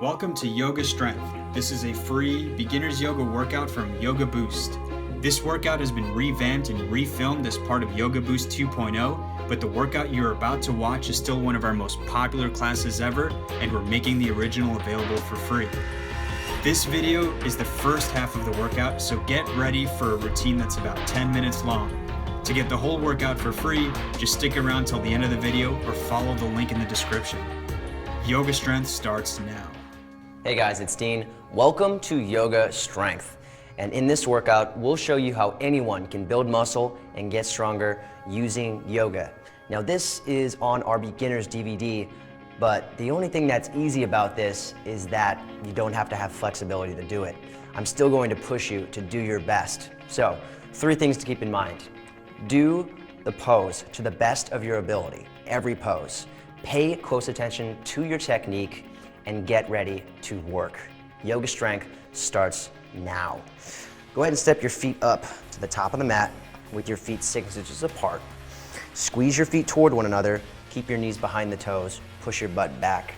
Welcome to Yoga Strength. This is a free beginner's yoga workout from Yoga Boost. This workout has been revamped and refilmed as part of Yoga Boost 2.0, but the workout you're about to watch is still one of our most popular classes ever, and we're making the original available for free. This video is the first half of the workout, so get ready for a routine that's about 10 minutes long. To get the whole workout for free, just stick around till the end of the video or follow the link in the description. Yoga Strength starts now. Hey guys, it's Dean. Welcome to Yoga Strength. And in this workout, we'll show you how anyone can build muscle and get stronger using yoga. Now this is on our beginners DVD, but the only thing that's easy about this is that you don't have to have flexibility to do it. I'm still going to push you to do your best. So, 3 things to keep in mind. Do the pose to the best of your ability, every pose. Pay close attention to your technique and get ready to work. Yoga Strength starts now. Go ahead and step your feet up to the top of the mat with your feet 6 inches apart. Squeeze your feet toward one another. Keep your knees behind the toes. Push your butt back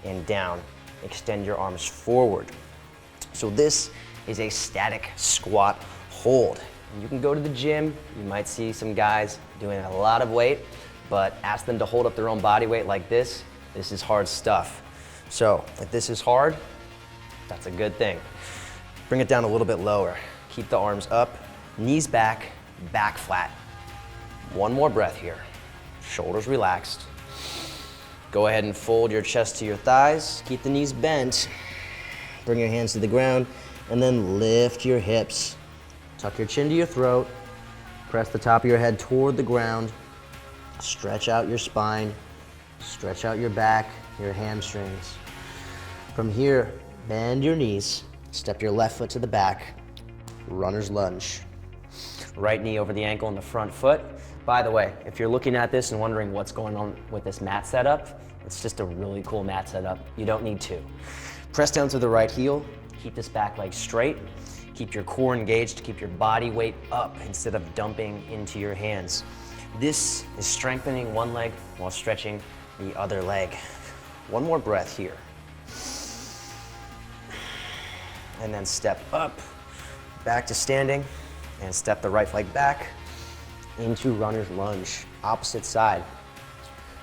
and down. Extend your arms forward. So this is a static squat hold. You can go to the gym. You might see some guys doing a lot of weight, but ask them to hold up their own body weight like this. This is hard stuff. So if this is hard, that's a good thing. Bring it down a little bit lower. Keep the arms up, knees back, back flat. One more breath here. Shoulders relaxed. Go ahead and fold your chest to your thighs. Keep the knees bent. Bring your hands to the ground and then lift your hips. Tuck your chin to your throat. Press the top of your head toward the ground. Stretch out your spine. Stretch out your back, your hamstrings. From here, bend your knees. Step your left foot to the back. Runner's lunge. Right knee over the ankle and the front foot. By the way, if you're looking at this and wondering what's going on with this mat setup, it's just a really cool mat setup. You don't need to. Press down to the right heel. Keep this back leg straight. Keep your core engaged. Keep your body weight up instead of dumping into your hands. This is strengthening one leg while stretching the other leg. One more breath here. And then step up, back to standing, and step the right leg back into runner's lunge, opposite side.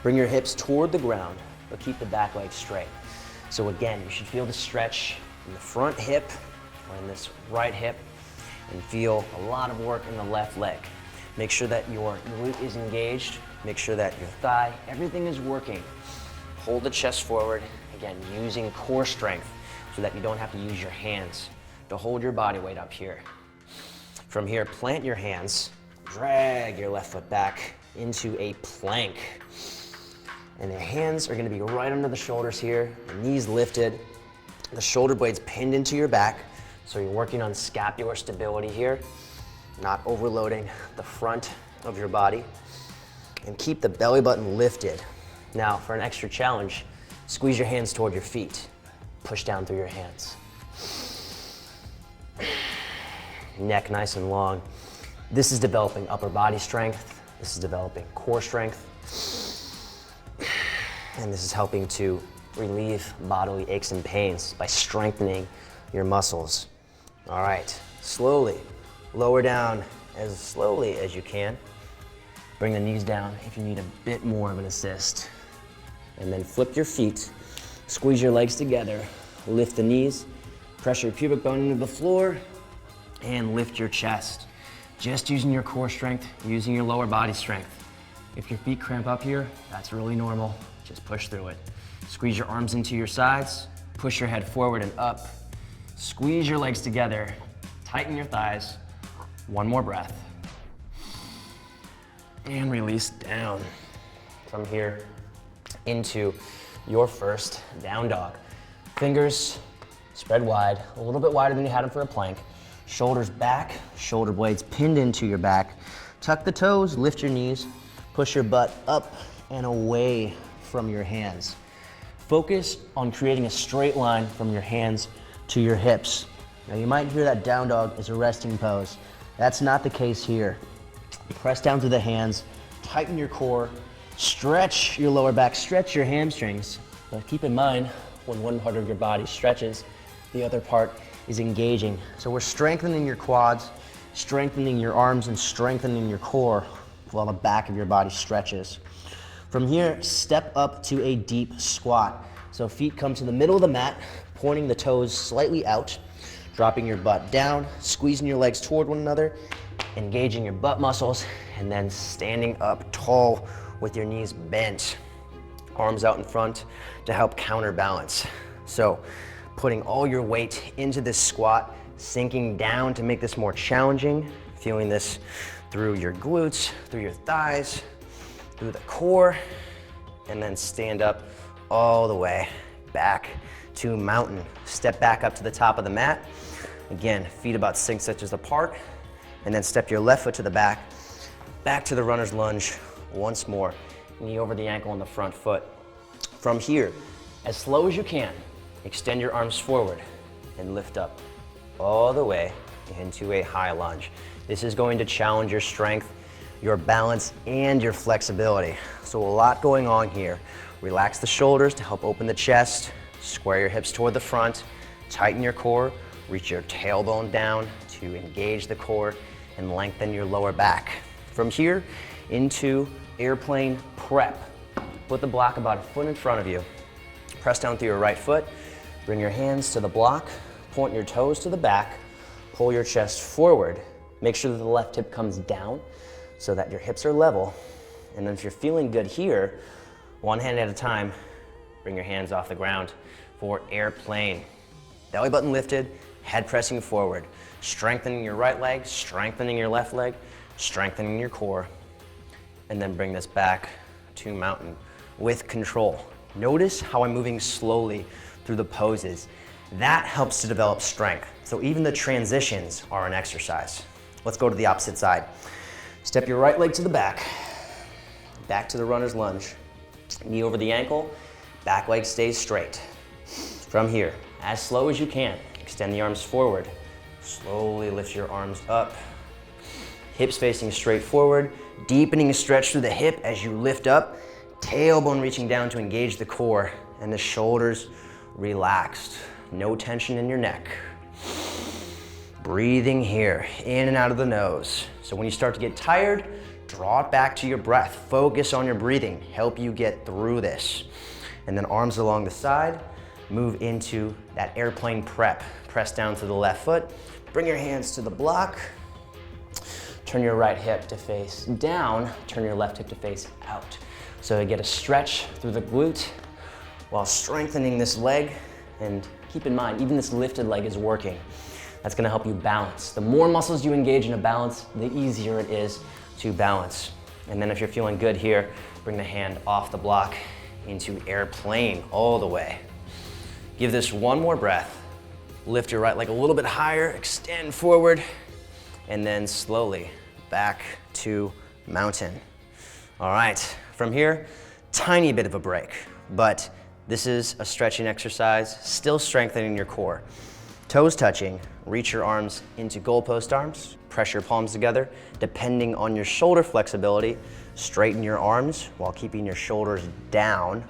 Bring your hips toward the ground, but keep the back leg straight. So again, you should feel the stretch in the front hip or in this right hip, and feel a lot of work in the left leg. Make sure that your glute is engaged. Make sure that your thigh, everything is working. Hold the chest forward, again, using core strength so that you don't have to use your hands to hold your body weight up here. From here, plant your hands, drag your left foot back into a plank. And the hands are gonna be right under the shoulders here, the knees lifted, the shoulder blades pinned into your back, so you're working on scapular stability here, not overloading the front of your body. And keep the belly button lifted. Now, for an extra challenge, squeeze your hands toward your feet. Push down through your hands. Neck nice and long. This is developing upper body strength. This is developing core strength. And this is helping to relieve bodily aches and pains by strengthening your muscles. All right, slowly lower down as slowly as you can. Bring the knees down if you need a bit more of an assist. And then flip your feet, squeeze your legs together, lift the knees, press your pubic bone into the floor, and lift your chest. Just using your core strength, using your lower body strength. If your feet cramp up here, that's really normal. Just push through it. Squeeze your arms into your sides, push your head forward and up. Squeeze your legs together, tighten your thighs. One more breath. And release down. From here into your first down dog. Fingers spread wide, a little bit wider than you had them for a plank. Shoulders back, shoulder blades pinned into your back. Tuck the toes, lift your knees, push your butt up and away from your hands. Focus on creating a straight line from your hands to your hips. Now you might hear that down dog is a resting pose. That's not the case here. Press down through the hands, tighten your core, stretch your lower back, stretch your hamstrings. But keep in mind, when one part of your body stretches, the other part is engaging. So we're strengthening your quads, strengthening your arms, and strengthening your core while the back of your body stretches. From here, step up to a deep squat. So feet come to the middle of the mat, pointing the toes slightly out, dropping your butt down, squeezing your legs toward one another, engaging your butt muscles, and then standing up tall with your knees bent. Arms out in front to help counterbalance. So putting all your weight into this squat, sinking down to make this more challenging, feeling this through your glutes, through your thighs, through the core, and then stand up all the way back to mountain. Step back up to the top of the mat. Again, feet about 6 inches apart, and then step your left foot to the back to the runner's lunge once more. Knee over the ankle on the front foot. From here, as slow as you can, extend your arms forward and lift up all the way into a high lunge. This is going to challenge your strength, your balance, and your flexibility. So a lot going on here. Relax the shoulders to help open the chest, square your hips toward the front, tighten your core, reach your tailbone down to engage the core and lengthen your lower back. From here into airplane prep. Put the block about a foot in front of you. Press down through your right foot, bring your hands to the block, point your toes to the back, pull your chest forward. Make sure that the left hip comes down so that your hips are level. And then if you're feeling good here, one hand at a time, bring your hands off the ground for airplane. Belly button lifted, head pressing forward. Strengthening your right leg, strengthening your left leg, strengthening your core. And then bring this back to mountain with control. Notice how I'm moving slowly through the poses. That helps to develop strength. So even the transitions are an exercise. Let's go to the opposite side. Step your right leg to the back to the runner's lunge. Knee over the ankle, back leg stays straight. From here, as slow as you can, extend the arms forward. Slowly lift your arms up. Hips facing straight forward, deepening a stretch through the hip as you lift up. Tailbone reaching down to engage the core, and the shoulders relaxed. No tension in your neck. Breathing here, in and out of the nose. So when you start to get tired, draw it back to your breath. Focus on your breathing, help you get through this. And then arms along the side, move into that airplane prep. Press down to the left foot, bring your hands to the block, turn your right hip to face down, turn your left hip to face out. So you get a stretch through the glute while strengthening this leg. And keep in mind, even this lifted leg is working. That's gonna help you balance. The more muscles you engage in a balance, the easier it is to balance. And then if you're feeling good here, bring the hand off the block into airplane all the way. Give this one more breath. Lift your right leg a little bit higher, extend forward, and then slowly back to mountain. All right, from here, tiny bit of a break, but this is a stretching exercise, still strengthening your core. Toes touching, reach your arms into goalpost arms, press your palms together. Depending on your shoulder flexibility, straighten your arms while keeping your shoulders down.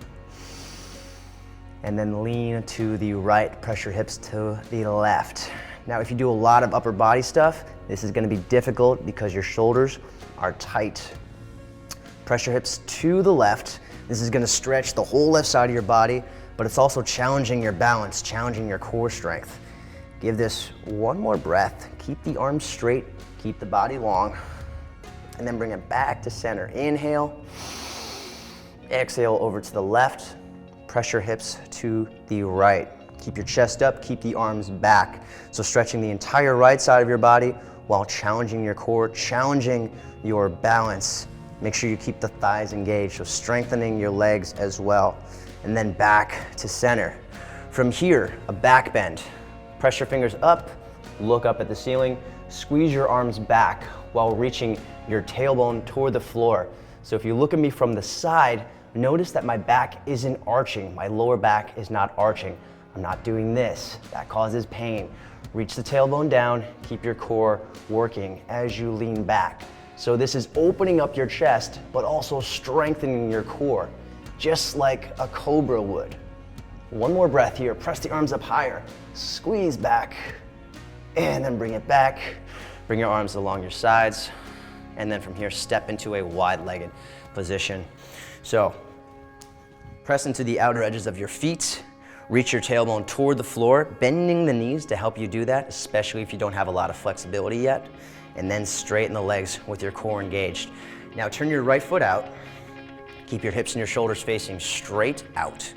And then lean to the right, press your hips to the left. Now, if you do a lot of upper body stuff, this is gonna be difficult because your shoulders are tight. Press your hips to the left. This is gonna stretch the whole left side of your body, but it's also challenging your balance, challenging your core strength. Give this one more breath. Keep the arms straight, keep the body long, and then bring it back to center. Inhale, exhale over to the left. Press your hips to the right. Keep your chest up, keep the arms back. So stretching the entire right side of your body while challenging your core, challenging your balance. Make sure you keep the thighs engaged, so strengthening your legs as well. And then back to center. From here, a back bend. Press your fingers up, look up at the ceiling, squeeze your arms back while reaching your tailbone toward the floor. So if you look at me from the side, notice that my back isn't arching. My lower back is not arching. I'm not doing this. That causes pain. Reach the tailbone down, keep your core working as you lean back. So this is opening up your chest, but also strengthening your core, just like a cobra would. One more breath here. Press the arms up higher. Squeeze back, and then bring it back. Bring your arms along your sides, and then from here, step into a wide-legged position. So, press into the outer edges of your feet. Reach your tailbone toward the floor, bending the knees to help you do that, especially if you don't have a lot of flexibility yet. And then straighten the legs with your core engaged. Now turn your right foot out. Keep your hips and your shoulders facing straight out.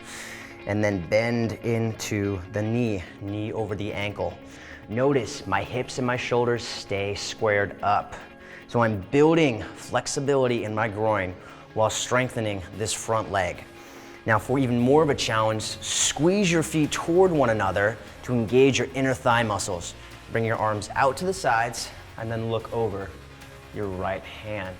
And then bend into the knee, knee over the ankle. Notice my hips and my shoulders stay squared up. So I'm building flexibility in my groin while strengthening this front leg. Now for even more of a challenge, squeeze your feet toward one another to engage your inner thigh muscles. Bring your arms out to the sides and then look over your right hand.